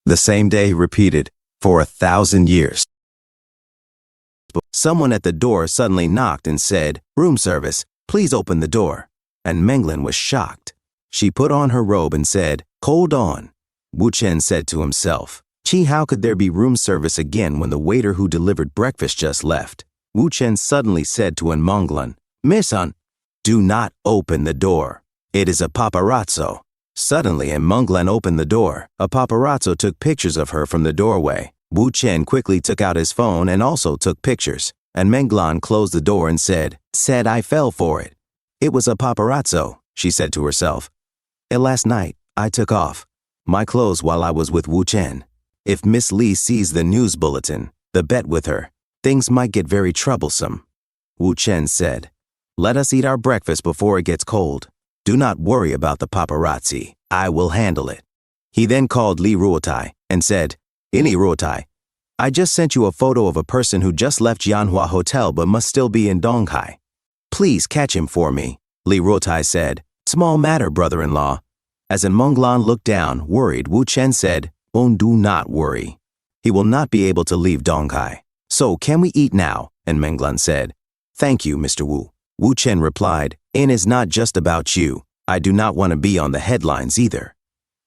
The same day repeated for 1,000 years. Someone at the door suddenly knocked and said, "Room service, please open the door." And Menglin was shocked. She put on her robe and said, "Hold on." Wu Chen said to himself, "Gee, how could there be room service again when the waiter who delivered breakfast just left?" Wu Chen suddenly said to Manglin, "Miss Hun, do not open the door. It is a paparazzo." Suddenly, Manglin opened the door. A paparazzo took pictures of her from the doorway. Wu Chen quickly took out his phone and also took pictures. And Menglin closed the door and said, I fell for it. It was a paparazzo, she said to herself. And last night, I took off my clothes while I was with Wu Chen. If Miss Li sees the news bulletin, the bet with her, things might get very troublesome. Wu Chen said, "Let us eat our breakfast before it gets cold. Do not worry about the paparazzi. I will handle it." He then called Li Ruotai and said, "Li Ruotai, I just sent you a photo of a person who just left Manhwa Hotel but must still be in Donghai. Please catch him for me." Li Ruotai said, "Small matter, brother-in-law." As Manglin looked down, worried, Wu Chen said, do not worry. He will not be able to leave Donghai. So can we eat now?" And Menglin said, "Thank you, Mr. Wu." Wu Chen replied, "It is not just about you. I do not want to be on the headlines either."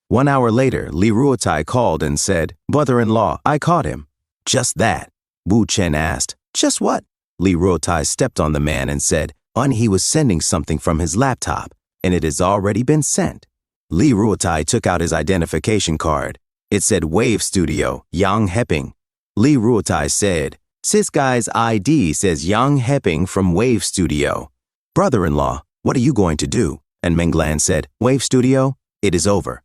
1 hour later, Li Ruotai called and said, "Brother-in-law, I caught him." "Just that?" Wu Chen asked. "Just what?" Li Ruotai stepped on the man and said, he was sending something from his laptop, and it has already been sent." Li Ruotai took out his identification card. It said Wave Studio, Yang Heping. Li Ruotai said, "This guy's ID says Yang Heping from Wave Studio." "Brother-in-law, what are you going to do?" And Menglin said, "Wave Studio, it is over."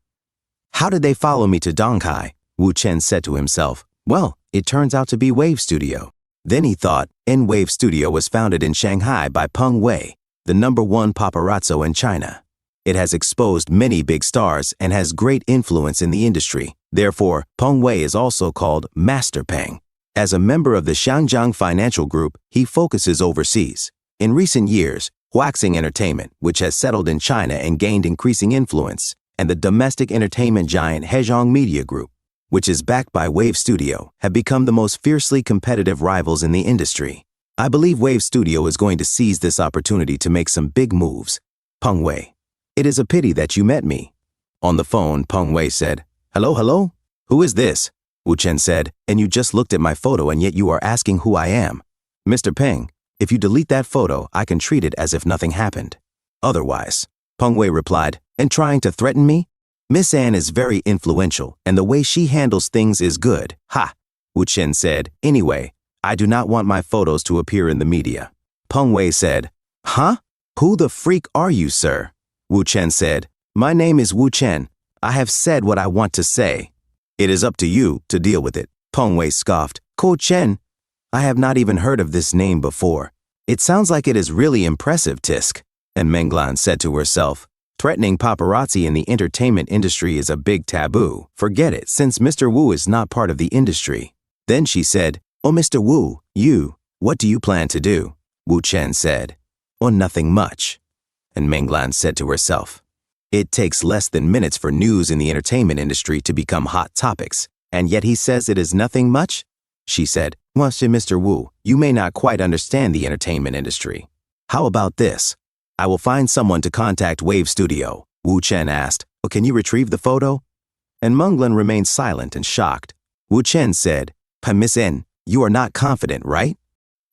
"How did they follow me to Donghai?" Wu Chen said to himself. "Well, it turns out to be Wave Studio." Then he thought, Wave Studio was founded in Shanghai by Peng Wei, the #1 paparazzo in China. It has exposed many big stars and has great influence in the industry. Therefore, Peng Wei is also called Master Peng. As a member of the Shangjiang Financial Group, he focuses overseas. In recent years, Huaxing Entertainment, which has settled in China and gained increasing influence, and the domestic entertainment giant Hezhong Media Group, which is backed by Wave Studio, have become the most fiercely competitive rivals in the industry. I believe Wave Studio is going to seize this opportunity to make some big moves. Peng Wei, it is a pity that you met me. On the phone, Peng Wei said, Hello? Who is this?" Wu Chen said, "And you just looked at my photo and yet you are asking who I am." "Mr. Peng, if you delete that photo, I can treat it as if nothing happened. Otherwise," Peng Wei replied, "and trying to threaten me? Miss Anne is very influential, and the way she handles things is good." "Ha!" Wu Chen said, "Anyway, I do not want my photos to appear in the media." Peng Wei said, "Huh? Who the freak are you, sir?" Wu Chen said, "My name is Wu Chen. I have said what I want to say. It is up to you to deal with it." Peng Wei scoffed. "Ko Chen? I have not even heard of this name before. It sounds like it is really impressive, Tisk." And Menglin said to herself, "Threatening paparazzi in the entertainment industry is a big taboo. Forget it, since Mr. Wu is not part of the industry." Then she said, "Oh, Mr. Wu, what do you plan to do?" Wu Chen said, "Oh, nothing much." And Menglin said to herself, "It takes less than minutes for news in the entertainment industry to become hot topics, and yet he says it is nothing much?" She said, Mr. Wu, you may not quite understand the entertainment industry. How about this? I will find someone to contact Wave Studio." Wu Chen asked, "Can you retrieve the photo?" And Menglin remained silent and shocked. Wu Chen said, "Miss N, you are not confident, right?"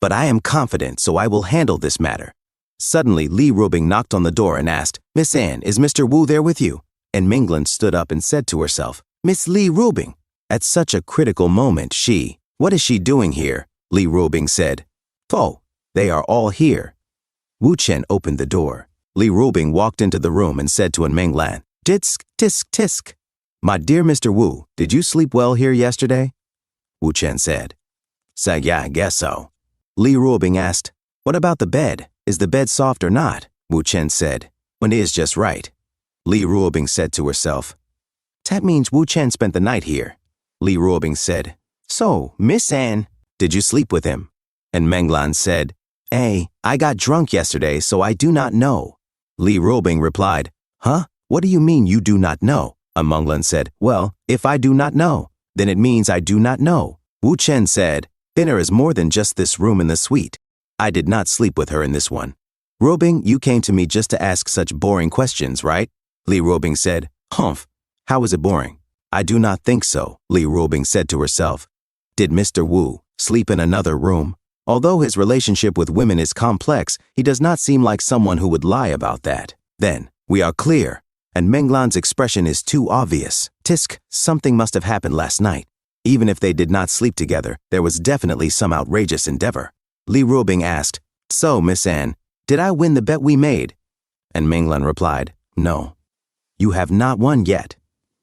"But I am confident, so I will handle this matter." Suddenly, Li Rubing knocked on the door and asked, "Miss Anne, is Mr. Wu there with you?" And Menglin stood up and said to herself, "Miss Li Rubing." At such a critical moment, "What is she doing here?" Li Rubing said. "Oh, they are all here." Wu Chen opened the door. Li Rubing walked into the room and said to Menglin, "Tisk, tisk, tisk. My dear Mr. Wu, did you sleep well here yesterday?" Wu Chen said, "Yeah, I guess so." Li Rubing asked, "What about the bed? Is the bed soft or not?" Wu Chen said, "It is just right." Li Rubing said to herself, "That means Wu Chen spent the night here." Li Rubing said, "So, Miss Anne, did you sleep with him?" And Menglin said, I got drunk yesterday, so I do not know." Li Rubing replied, "Huh? What do you mean you do not know? Menglan said, well, if I do not know, then it means I do not know. Wu Chen said, dinner is more than just this room in the suite. I did not sleep with her in this one. Ruobing, you came to me just to ask such boring questions, right? Li Ruobing said, humph, how is it boring? I do not think so, Li Ruobing said to herself. Did Mr. Wu sleep in another room? Although his relationship with women is complex, he does not seem like someone who would lie about that. Then, we are clear, and Menglan's expression is too obvious. Tisk, something must have happened last night. Even if they did not sleep together, there was definitely some outrageous endeavor. Li Ruobing asked, so, Miss Anne, did I win the bet we made? And Menglan replied, no. You have not won yet.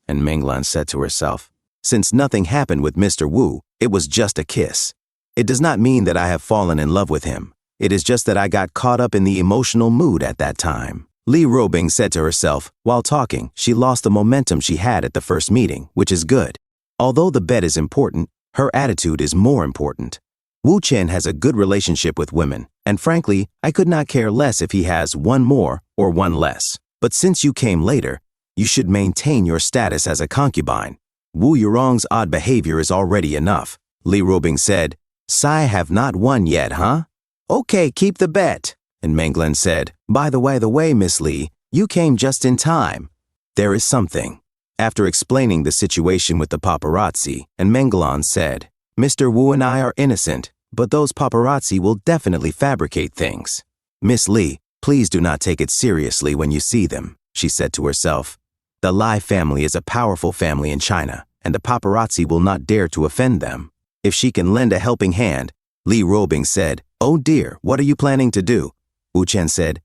And Menglan said to herself, since nothing happened with Mr. Wu, it was just a kiss. It does not mean that I have fallen in love with him. It is just that I got caught up in the emotional mood at that time. Li Ruobing said to herself, while talking, she lost the momentum she had at the first meeting, which is good. Although the bet is important, her attitude is more important. Wu Chen has a good relationship with women, and frankly, I could not care less if he has one more or one less. But since you came later, you should maintain your status as a concubine. Wu Yurong's odd behavior is already enough. Li Ruobing said, Sai have not won yet, huh? Okay, keep the bet. And Menglan said, by the way, Miss Li, you came just in time. There is something. After explaining the situation with the paparazzi, and Menglan said, Mr. Wu and I are innocent, but those paparazzi will definitely fabricate things. Miss Li, please do not take it seriously when you see them, she said to herself. The Lai family is a powerful family in China, and the paparazzi will not dare to offend them. If she can lend a helping hand, Li Ruobing said, oh dear, what are you planning to do? Wu Chen said,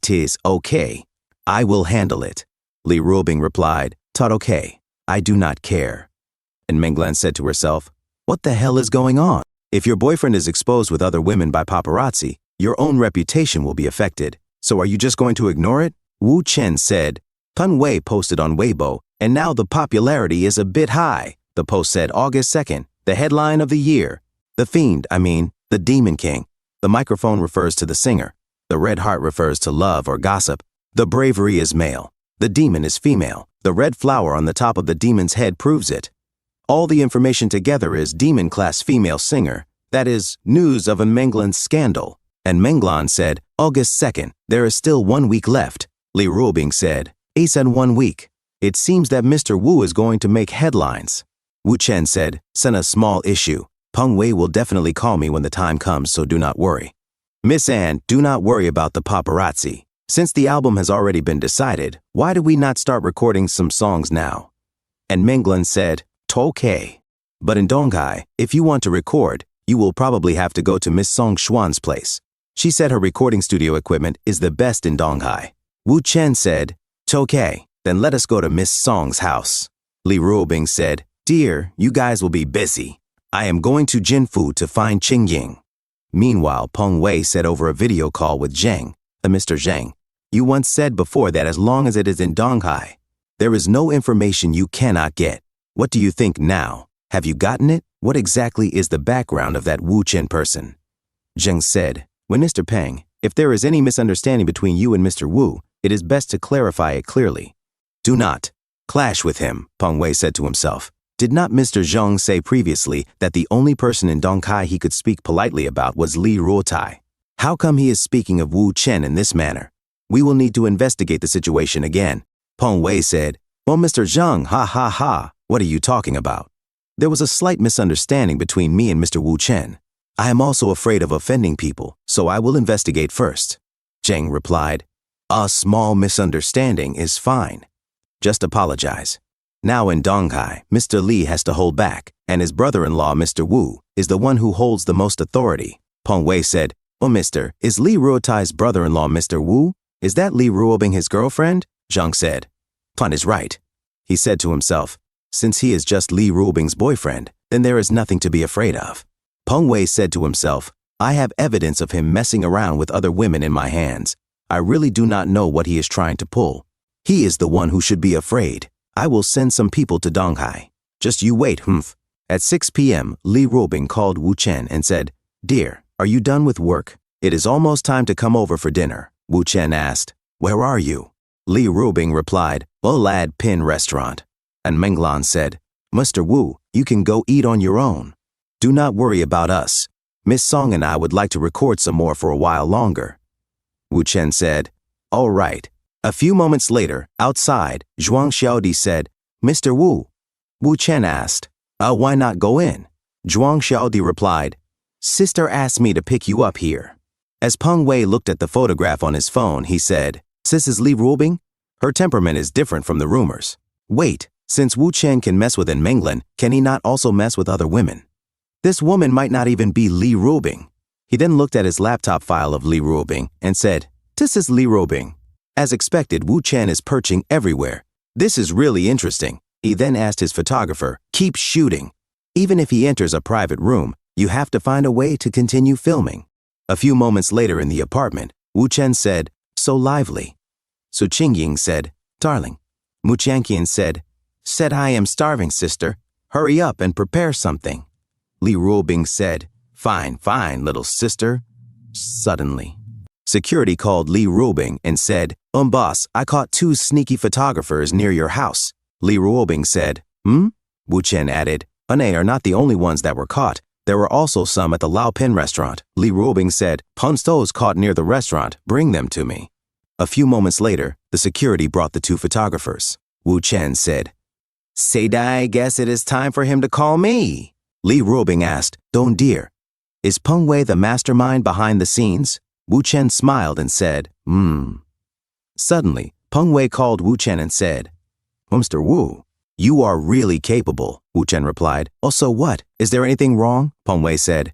tis okay. I will handle it. Li Ruobing replied, tot okay. I do not care. And Menglan said to herself, what the hell is going on? If your boyfriend is exposed with other women by paparazzi, your own reputation will be affected. So are you just going to ignore it? Wu Chen said, Pun Wei posted on Weibo, and now the popularity is a bit high. The post said August 2nd, the headline of the year. The fiend, the demon king. The microphone refers to the singer. The red heart refers to love or gossip. The bravery is male. The demon is female. The red flower on the top of the demon's head proves it. All the information together is demon class female singer. That is news of a Menglan scandal. And Menglan said, August 2nd, there is still 1 week left. Li Ruobing said, Ace and 1 week. It seems that Mr. Wu is going to make headlines. Wu Chen said, send a small issue. Peng Wei will definitely call me when the time comes, so do not worry. Miss Anne, do not worry about the paparazzi. Since the album has already been decided, why do we not start recording some songs now? And Menglan said, okay. But in Donghai, if you want to record, you will probably have to go to Miss Song Xuan's place. She said her recording studio equipment is the best in Donghai. Wu Chen said, okay, then let us go to Miss Song's house. Li Ruobing said, dear, you guys will be busy. I am going to Jinfu to find Qingying. Meanwhile, Peng Wei said over a video call with Zheng, Mr. Zheng, you once said before that as long as it is in Donghai, there is no information you cannot get. What do you think now? Have you gotten it? What exactly is the background of that Wu Chen person? Zheng said, when Mr. Peng, if there is any misunderstanding between you and Mr. Wu, it is best to clarify it clearly. Do not clash with him, Peng Wei said to himself. Did not Mr. Zheng say previously that the only person in Donghai he could speak politely about was Li Ruotai? How come he is speaking of Wu Chen in this manner? We will need to investigate the situation again. Peng Wei said, well, Mr. Zheng, ha, what are you talking about? There was a slight misunderstanding between me and Mr. Wu Chen. I am also afraid of offending people, so I will investigate first. Zheng replied, a small misunderstanding is fine. Just apologize. Now in Donghai, Mr. Li has to hold back, and his brother-in-law, Mr. Wu, is the one who holds the most authority. Peng Wei said, well, mister, is Li Ruotai's brother-in-law Mr. Wu? Is that Li Ruobing his girlfriend? Zheng said. Pun is right. He said to himself, since he is just Li Ruobing's boyfriend, then there is nothing to be afraid of. Peng Wei said to himself, I have evidence of him messing around with other women in my hands. I really do not know what he is trying to pull. He is the one who should be afraid. I will send some people to Donghai. Just you wait, humph. At 6 p.m., Li Ruobing called Wu Chen and said, dear, are you done with work? It is almost time to come over for dinner. Wu Chen asked, where are you? Li Rubing replied, Olad Pin Restaurant. And Menglan said, Mr. Wu, you can go eat on your own. Do not worry about us. Miss Song and I would like to record some more for a while longer. Wu Chen said, all right. A few moments later, outside, Zhuang Xiaodi said, Mr. Wu. Wu Chen asked, why not go in? Zhuang Xiaodi replied, Sister asked me to pick you up here. As Peng Wei looked at the photograph on his phone, he said, Sis is Li Rubing? Her temperament is different from the rumors. Wait, since Wu Chen can mess with Menglan, can he not also mess with other women? This woman might not even be Li Rubing. He then looked at his laptop file of Li Rubing and said, This is Li Rubing. As expected, Wu Chen is perching everywhere. This is really interesting. He then asked his photographer, keep shooting. Even if he enters a private room, you have to find a way to continue filming. A few moments later in the apartment, Wu Chen said, so lively. Su Qingying said, darling. Mu Changqian said I am starving, sister. Hurry up and prepare something. Li Rubing said, fine, little sister. Suddenly, security called Li Rubing and said, boss, I caught 2 sneaky photographers near your house. Li Rubing said, Wu Chen added, they are not the only ones that were caught. There were also some at the Lao Pin restaurant. Li Rubing said, Punsto's caught near the restaurant. Bring them to me. A few moments later, the security brought the 2 photographers. Wu Chen said, I guess it is time for him to call me. Li Rubing asked, Don dear, is Peng Wei the mastermind behind the scenes? Wu Chen smiled and said, Suddenly, Peng Wei called Wu Chen and said, Mr. Wu, you are really capable, Wu Chen replied. Oh, so what? Is there anything wrong? Peng Wei said.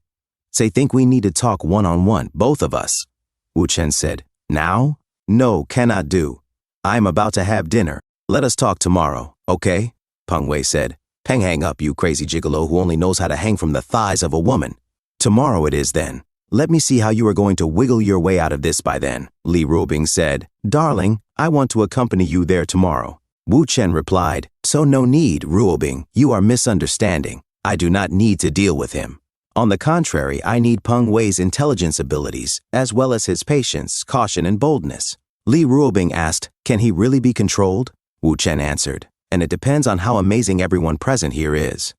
Think we need to talk one-on-one, both of us. Wu Chen said, now? No, cannot do. I am about to have dinner. Let us talk tomorrow, okay? Peng Wei said. Hang up, you crazy gigolo who only knows how to hang from the thighs of a woman. Tomorrow it is then. Let me see how you are going to wiggle your way out of this by then. Li Rubing said, darling, I want to accompany you there tomorrow. Wu Chen replied, so no need, Rubing, you are misunderstanding. I do not need to deal with him. On the contrary, I need Peng Wei's intelligence abilities, as well as his patience, caution, and boldness. Li Rubing asked, can he really be controlled? Wu Chen answered, and it depends on how amazing everyone present here is.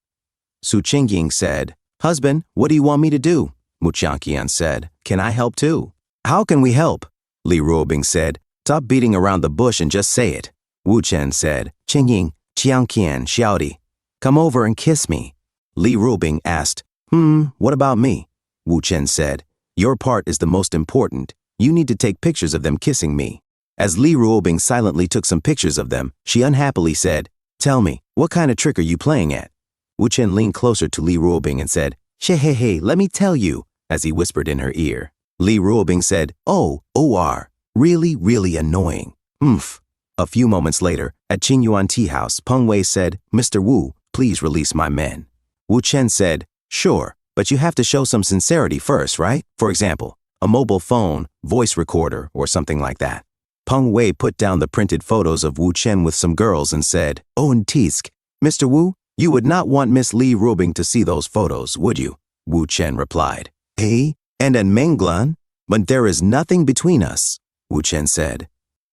Su Qingying said, husband, what do you want me to do? Mu Changqian said, can I help too? How can we help? Li Rubing said, stop beating around the bush and just say it. Wu Chen said, Qingying, Qiangqian, Xiaodi, come over and kiss me. Li Rubing asked, what about me? Wu Chen said, your part is the most important. You need to take pictures of them kissing me. As Li Rubing silently took some pictures of them, she unhappily said, tell me, what kind of trick are you playing at? Wu Chen leaned closer to Li Rubing and said, hey, let me tell you, as he whispered in her ear. Li Rubing said, oh, OR, really annoying. A few moments later, at Qingyuan Tea House, Peng Wei said, Mr. Wu, please release my men. Wu Chen said, sure, but you have to show some sincerity first, right? For example, a mobile phone, voice recorder, or something like that. Peng Wei put down the printed photos of Wu Chen with some girls and said, and Tisk, Mr. Wu, you would not want Miss Li Rubing to see those photos, would you? Wu Chen replied. Hey, and Menglan? But there is nothing between us, Wu Chen said.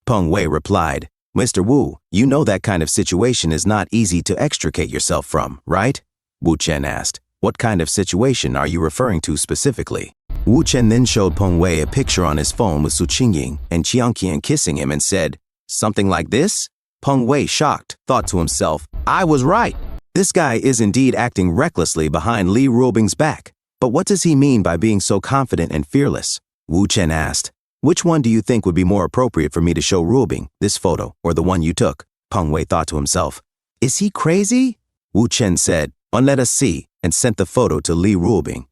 Peng Wei replied, Mr. Wu, you know that kind of situation is not easy to extricate yourself from, right? Wu Chen asked, what kind of situation are you referring to specifically? Wu Chen then showed Peng Wei a picture on his phone with Su Qingying and Qiangqian kissing him and said, something like this? Peng Wei, shocked, thought to himself, I was right. This guy is indeed acting recklessly behind Li Rubing's back. But what does he mean by being so confident and fearless? Wu Chen asked, which one do you think would be more appropriate for me to show Rubing, this photo, or the one you took? Peng Wei thought to himself, is he crazy? Wu Chen said, let us see, and sent the photo to Li Rubing.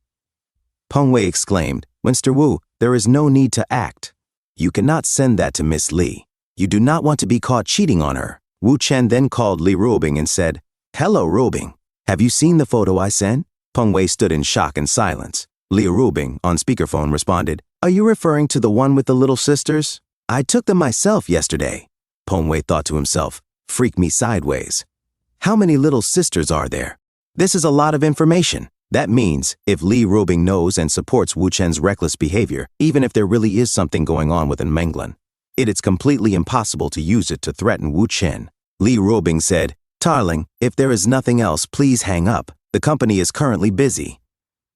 Peng Wei exclaimed, Mr. Wu, there is no need to act. You cannot send that to Miss Li. You do not want to be caught cheating on her. Wu Chen then called Li Rubing and said, hello, Rubing. Have you seen the photo I sent? Peng Wei stood in shock and silence. Li Rubing, on speakerphone, responded, are you referring to the one with the little sisters? I took them myself yesterday. Peng Wei thought to himself, freak me sideways. How many little sisters are there? This is a lot of information. That means, if Li Rubing knows and supports Wu Chen's reckless behavior, even if there really is something going on with Menglan, It is completely impossible to use it to threaten Wu Chen. Li Ruobing said, "Darling, if there is nothing else, please hang up. The company is currently busy."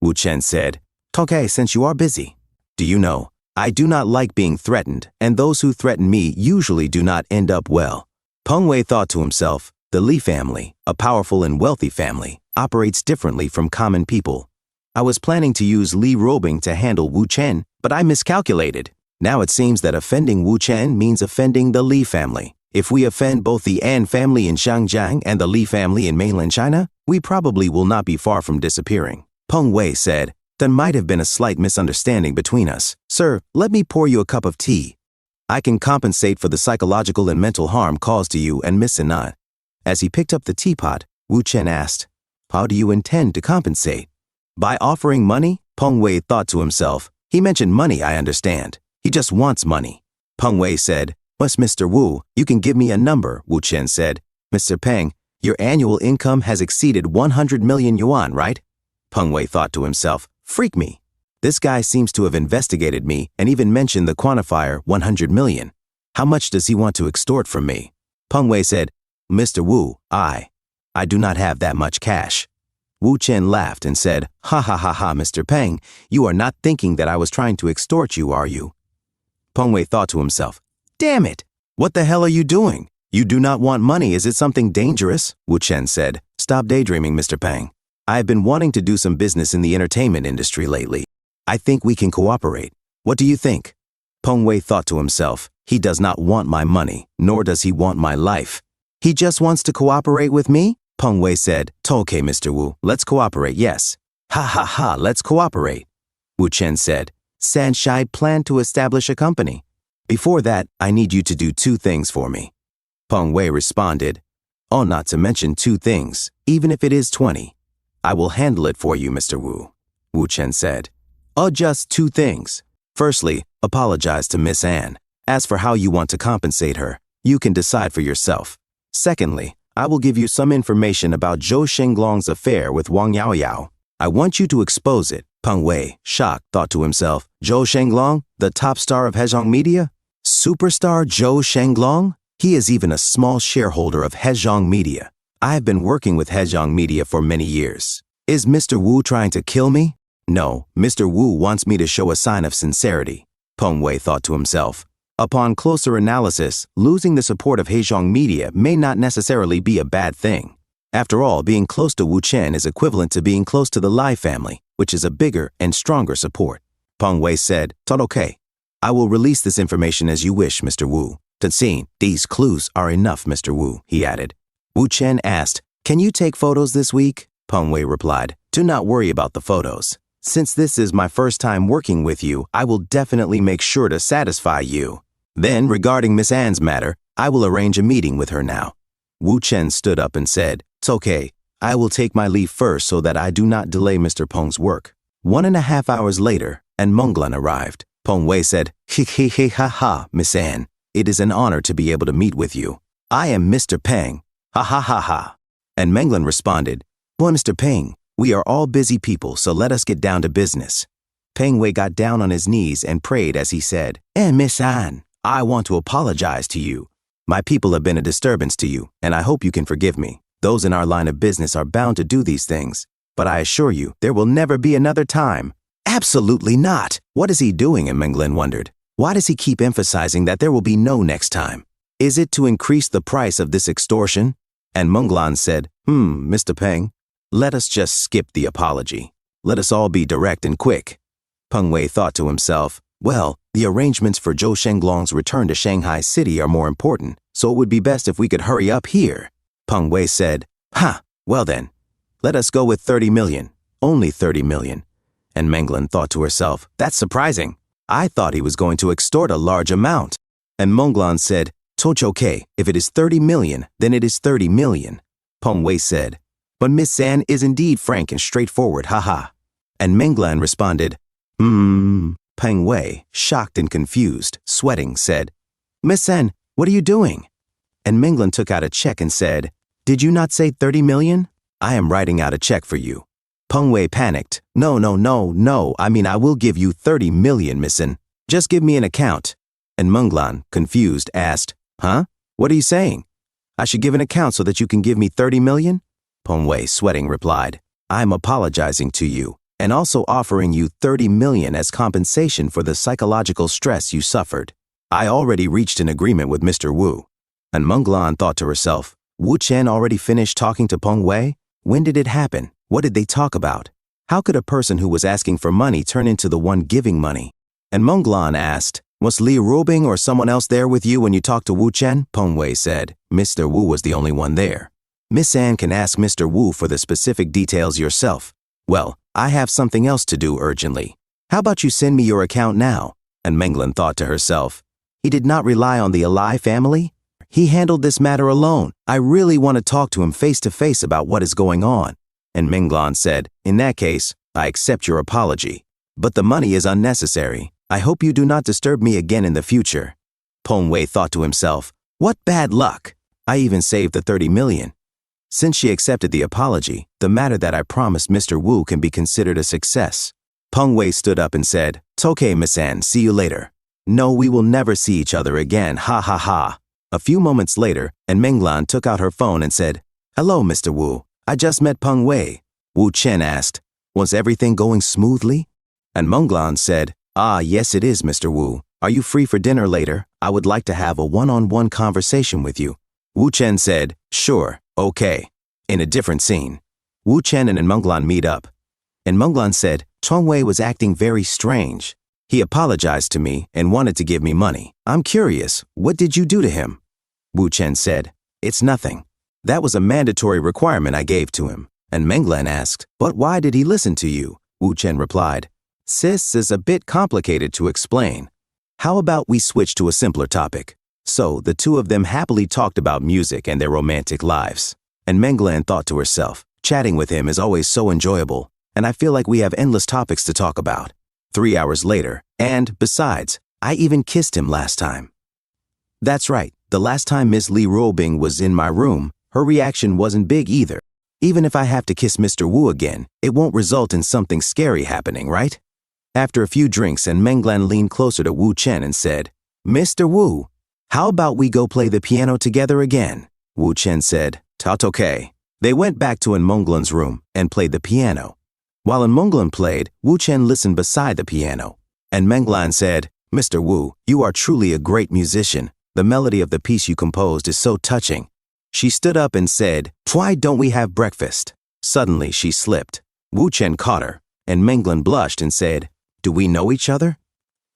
Wu Chen said, "Okay, since you are busy. Do you know, I do not like being threatened, and those who threaten me usually do not end up well." Peng Wei thought to himself, the Li family, a powerful and wealthy family, operates differently from common people. I was planning to use Li Ruobing to handle Wu Chen, but I miscalculated. Now it seems that offending Wu Chen means offending the Li family. If we offend both the An family in Shangjiang and the Li family in mainland China, we probably will not be far from disappearing. Peng Wei said, "There might have been a slight misunderstanding between us. Sir, let me pour you a cup of tea. I can compensate for the psychological and mental harm caused to you and Miss Sinan." As he picked up the teapot, Wu Chen asked, "How do you intend to compensate?" "By offering money?" Peng Wei thought to himself. He mentioned money, I understand. He just wants money. Peng Wei said, "But Mr. Wu, you can give me a number," Wu Chen said. "Mr. Peng, your annual income has exceeded 100 million yuan, right?" Peng Wei thought to himself, "Freak me. This guy seems to have investigated me and even mentioned the quantifier 100 million. How much does he want to extort from me?" Peng Wei said, "Mr. Wu, I do not have that much cash." Wu Chen laughed and said, "Ha ha ha ha, Mr. Peng, you are not thinking that I was trying to extort you, are you?" Peng Wei thought to himself, "Damn it! What the hell are you doing? You do not want money, is it something dangerous?" Wu Chen said, "Stop daydreaming, Mr. Peng. I have been wanting to do some business in the entertainment industry lately. I think we can cooperate. What do you think?" Peng Wei thought to himself, he does not want my money, nor does he want my life. He just wants to cooperate with me? Peng Wei said, "Okay, Mr. Wu, let's cooperate, yes." "Ha ha ha, let's cooperate." Wu Chen said, "Sanshai planned to establish a company. Before that, I need you to do two things for me." Peng Wei responded, "Oh, not to mention two things, even if it is 20. I will handle it for you, Mr. Wu." Wu Chen said, "Oh, just two things. Firstly, apologize to Miss Anne. As for how you want to compensate her, you can decide for yourself. Secondly, I will give you some information about Zhou Shenglong's affair with Wang Yaoyao. I want you to expose it." Peng Wei, shocked, thought to himself, "Zhou Shenglong, the top star of Hezhong Media? Superstar Zhou Shenglong? He is even a small shareholder of Hezhong Media. I have been working with Hezhong Media for many years. Is Mr. Wu trying to kill me? No, Mr. Wu wants me to show a sign of sincerity." Peng Wei thought to himself. Upon closer analysis, losing the support of Hezhong Media may not necessarily be a bad thing. After all, being close to Wu Chen is equivalent to being close to the Lai family, which is a bigger and stronger support. Peng Wei said, "Okay. I will release this information as you wish, Mr. Wu." "Tatsin, these clues are enough, Mr. Wu," he added. Wu Chen asked, "Can you take photos this week?" Peng Wei replied, "Do not worry about the photos. Since this is my first time working with you, I will definitely make sure to satisfy you. Then, regarding Miss Anne's matter, I will arrange a meeting with her now." Wu Chen stood up and said, "It's okay. I will take my leave first so that I do not delay Mr. Peng's work." 1.5 hours later, and Menglan arrived. Peng Wei said, "He ha ha, Miss Anne. It is an honor to be able to meet with you. I am Mr. Peng. Ha ha ha ha." And Menglan responded, "Well, Mr. Peng, we are all busy people, so let us get down to business." Peng Wei got down on his knees and prayed as he said, Miss Anne, I want to apologize to you. My people have been a disturbance to you, and I hope you can forgive me. Those in our line of business are bound to do these things, but I assure you, there will never be another time." "Absolutely not. What is he doing?" and Menglan wondered. "Why does he keep emphasizing that there will be no next time? Is it to increase the price of this extortion?" And Menglan said, Mr. Peng, let us just skip the apology. Let us all be direct and quick." Peng Wei thought to himself, well, the arrangements for Zhou Shenglong's return to Shanghai City are more important, so it would be best if we could hurry up here. Peng Wei said, well then, let us go with 30 million. Only 30 million. And Menglan thought to herself, that's surprising. I thought he was going to extort a large amount. And Menglan said, "It's okay. If it is 30 million, then it is 30 million. Peng Wei said, "But Miss San is indeed frank and straightforward, haha." And Menglan responded, Peng Wei, shocked and confused, sweating, said, "Miss San, what are you doing?" And Menglan took out a check and said, "Did you not say 30 million? I am writing out a check for you." Peng Wei panicked. No, I mean I will give you 30 million, Miss San. Just give me an account." And Menglan, confused, asked, Huh? What are you saying? I should give an account so that you can give me 30 million? Peng Wei, sweating, replied, I'm apologizing to you and also offering you 30 million as compensation for the psychological stress you suffered. I already reached an agreement with Mr. Wu. And Menglan thought to herself, Wu Chen already finished talking to Peng Wei? When did it happen? What did they talk about? How could a person who was asking for money turn into the one giving money? And Menglan asked, Was Li Rubing or someone else there with you when you talked to Wu Chen? Peng Wei said, Mr. Wu was the only one there. Miss Anne can ask Mr. Wu for the specific details yourself. Well, I have something else to do urgently. How about you send me your account now? And Menglan thought to herself, He did not rely on the Alai family? He handled this matter alone. I really want to talk to him face to face about what is going on. And Menglan said, In that case, I accept your apology. But the money is unnecessary. I hope you do not disturb me again in the future. Peng Wei thought to himself, What bad luck! I even saved the 30 million. Since she accepted the apology, the matter that I promised Mr. Wu can be considered a success. Peng Wei stood up and said, It's okay, Miss Anne, see you later. No, we will never see each other again, ha ha ha. A few moments later, and Menglan took out her phone and said, Hello, Mr. Wu. I just met Peng Wei. Wu Chen asked, Was everything going smoothly? And Menglan said, Ah, yes it is, Mr. Wu. Are you free for dinner later? I would like to have a one-on-one conversation with you. Wu Chen said, Sure, okay. In a different scene, Wu Chen and Menglan meet up. And Menglan said, Peng Wei was acting very strange. He apologized to me and wanted to give me money. I'm curious, what did you do to him? Wu Chen said, It's nothing. That was a mandatory requirement I gave to him. And Menglan asked, But why did he listen to you? Wu Chen replied, This is a bit complicated to explain. How about we switch to a simpler topic? So the two of them happily talked about music and their romantic lives. And Menglan thought to herself, Chatting with him is always so enjoyable, and I feel like we have endless topics to talk about. 3 hours later, and besides, I even kissed him last time. That's right, the last time Miss Li Rubing was in my room, her reaction wasn't big either. Even if I have to kiss Mr. Wu again, it won't result in something scary happening, right? After a few drinks, and Menglan leaned closer to Wu Chen and said, Mr. Wu, how about we go play the piano together again? Wu Chen said, That's okay. They went back to Menglan's room and played the piano. While Menglan played, Wu Chen listened beside the piano. And Menglan said, Mr. Wu, you are truly a great musician. The melody of the piece you composed is so touching. She stood up and said, Why don't we have breakfast? Suddenly she slipped. Wu Chen caught her, and Menglan blushed and said, Do we know each other?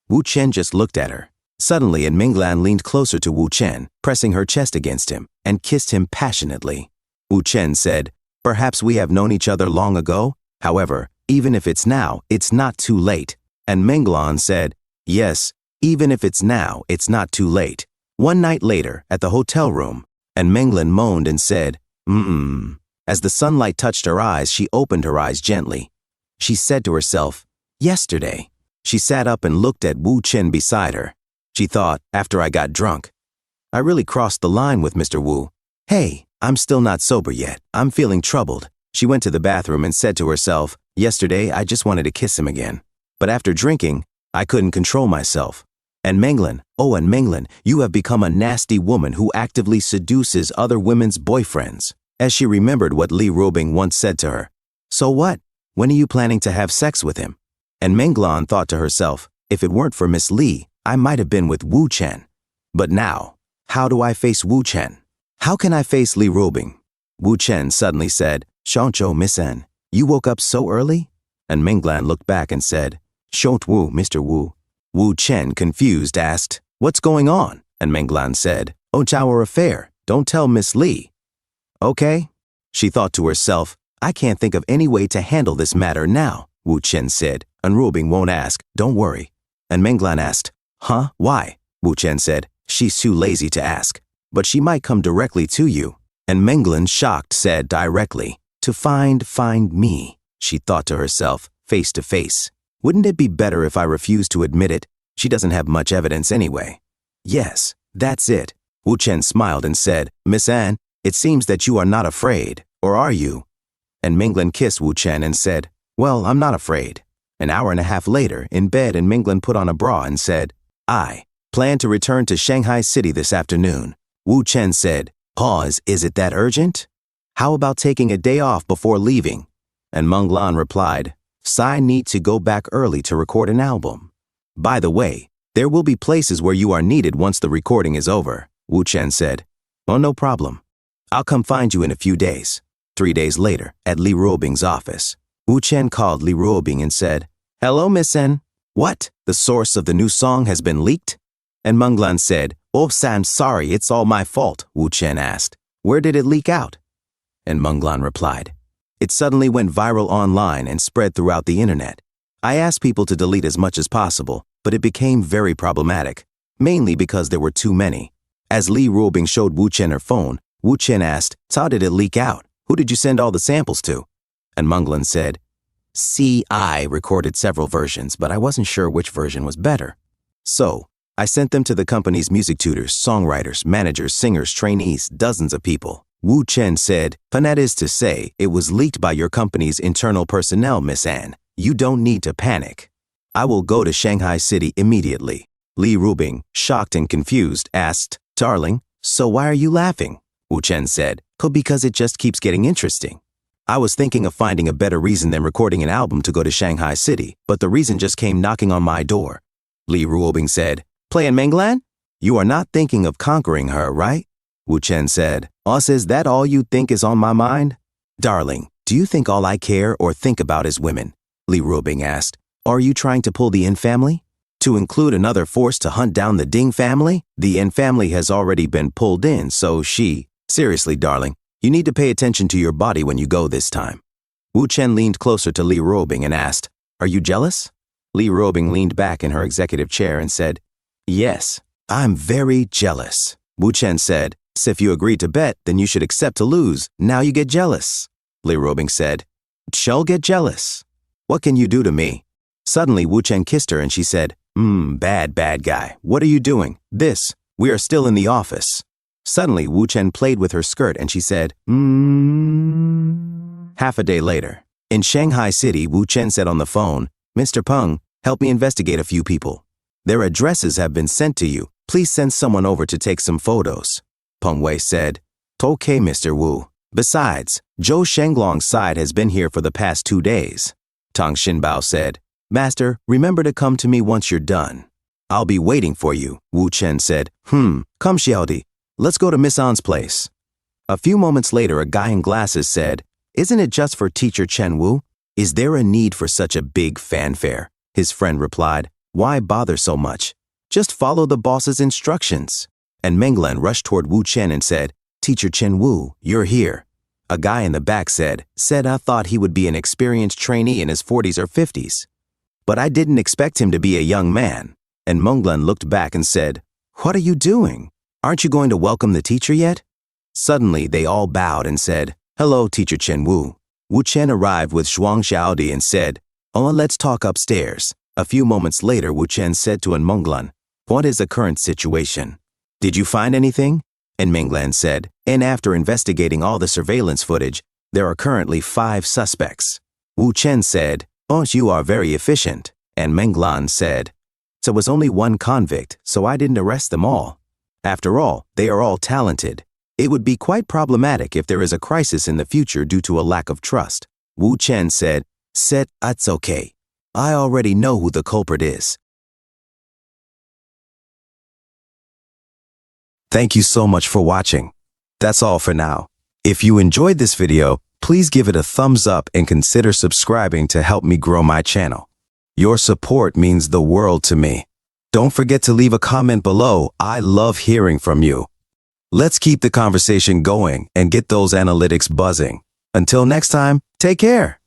Wu Chen just looked at her. Suddenly, and Menglan leaned closer to Wu Chen, pressing her chest against him, and kissed him passionately. Wu Chen said, Perhaps we have known each other long ago. However, even if it's now, it's not too late. And Menglan said, Yes, even if it's now, it's not too late. One night later, at the hotel room, and Menglan moaned and said, As the sunlight touched her eyes, she opened her eyes gently. She said to herself, Yesterday. She sat up and looked at Wu Chen beside her. She thought, after I got drunk, I really crossed the line with Mr. Wu. Hey, I'm still not sober yet. I'm feeling troubled. She went to the bathroom and said to herself, Yesterday, I just wanted to kiss him again. But after drinking, I couldn't control myself. And Menglan, you have become a nasty woman who actively seduces other women's boyfriends. As she remembered what Li Rubing once said to her. So what? When are you planning to have sex with him? And Menglan thought to herself, if it weren't for Miss Li, I might have been with Wu Chen. But now, how do I face Wu Chen? How can I face Li Rubing? Wu Chen suddenly said, Shoncho Miss N, you woke up so early? And Menglan looked back and said, Shont Wu, Mr. Wu. Wu Chen, confused, asked, What's going on? And Menglan said, It's our affair. Don't tell Miss Li. Okay. She thought to herself, I can't think of any way to handle this matter now. Wu Chen said, and Rubing won't ask. Don't worry. And Menglan asked, Huh? Why? Wu Chen said, She's too lazy to ask. But she might come directly to you. And Menglan, shocked, said directly, To find me. She thought to herself, face to face. Wouldn't it be better if I refused to admit it? She doesn't have much evidence anyway. Yes, that's it. Wu Chen smiled and said, Miss Anne, it seems that you are not afraid, or are you? And Menglan kissed Wu Chen and said, Well, I'm not afraid. An hour and a half later, in bed, and Menglan put on a bra and said, I Plan to return to Shanghai City this afternoon. Wu Chen said, Pause, is it that urgent? How about taking a day off before leaving? And Menglan replied, Sai need to go back early to record an album. By the way, there will be places where you are needed once the recording is over, Wu Chen said. Oh, no problem. I'll come find you in a few days. 3 days later, at Li Ruobing's office, Wu Chen called Li Ruobing and said, Hello, Miss N. What? The source of the new song has been leaked? And Menglan said, Oh, I'm sorry, it's all my fault, Wu Chen asked. Where did it leak out? And Menglan replied, It suddenly went viral online and spread throughout the internet. I asked people to delete as much as possible, but it became very problematic, mainly because there were too many. As Li Ruobing showed Wu Chen her phone, Wu Chen asked, How did it leak out? Who did you send all the samples to? And Menglan said, I recorded several versions, but I wasn't sure which version was better. So, I sent them to the company's music tutors, songwriters, managers, singers, trainees, dozens of people. Wu Chen said, That is to say, it was leaked by your company's internal personnel, Miss Anne. You don't need to panic. I will go to Shanghai City immediately. Li Ruobing, shocked and confused, asked, Darling, so why are you laughing? Wu Chen said, Because it just keeps getting interesting. I was thinking of finding a better reason than recording an album to go to Shanghai City, but the reason just came knocking on my door. Li Ruobing said, Playin' Menglan? You are not thinking of conquering her, right? Wu Chen said, Is that all you think is on my mind? Darling, do you think all I care or think about is women? Li Ruobing asked. Are you trying to pull the Yin family? To include another force to hunt down the Ding family? The Yin family has already been pulled in, so Seriously, darling, you need to pay attention to your body when you go this time. Wu Chen leaned closer to Li Ruobing and asked, Are you jealous? Li Ruobing leaned back in her executive chair and said, Yes, I'm very jealous. Wu Chen said, So if you agreed to bet, then you should accept to lose. Now you get jealous. Li Ruobing said, She'll get jealous. What can you do to me? Suddenly, Wu Chen kissed her and she said, bad guy. What are you doing? We are still in the office. Suddenly, Wu Chen played with her skirt and she said, Half a day later, in Shanghai City, Wu Chen said on the phone, Mr. Peng, help me investigate a few people. Their addresses have been sent to you. Please send someone over to take some photos. Peng Wei said, Okay, Mr. Wu. Besides, Zhou Shenglong's side has been here for the past 2 days. Tang Xinbao said, Master, remember to come to me once you're done. I'll be waiting for you, Wu Chen said. Come, Xiaodi. Let's go to Miss An's place. A few moments later, a guy in glasses said, Isn't it just for teacher Chen Wu? Is there a need for such a big fanfare? His friend replied, Why bother so much? Just follow the boss's instructions. And Menglan rushed toward Wu Chen and said, Teacher Chen Wu, you're here. A guy in the back said, I thought he would be an experienced trainee in his 40s or 50s. But I didn't expect him to be a young man. And Menglan looked back and said, What are you doing? Aren't you going to welcome the teacher yet? Suddenly, they all bowed and said, Hello, Teacher Chen Wu. Wu Chen arrived with Zhuang Xiaodi and said, let's talk upstairs. A few moments later, Wu Chen said to Menglan, What is the current situation? Did you find anything? And Menglan said, And after investigating all the surveillance footage, there are currently 5 suspects. Wu Chen said, You are very efficient. And Menglan said, So it was only one convict, so I didn't arrest them all. After all, they are all talented. It would be quite problematic if there is a crisis in the future due to a lack of trust. Wu Chen said, That's okay. I already know who the culprit is. Thank you so much for watching. That's all for now. If you enjoyed this video, please give it a thumbs up and consider subscribing to help me grow my channel. Your support means the world to me. Don't forget to leave a comment below. I love hearing from you. Let's keep the conversation going and get those analytics buzzing. Until next time, take care.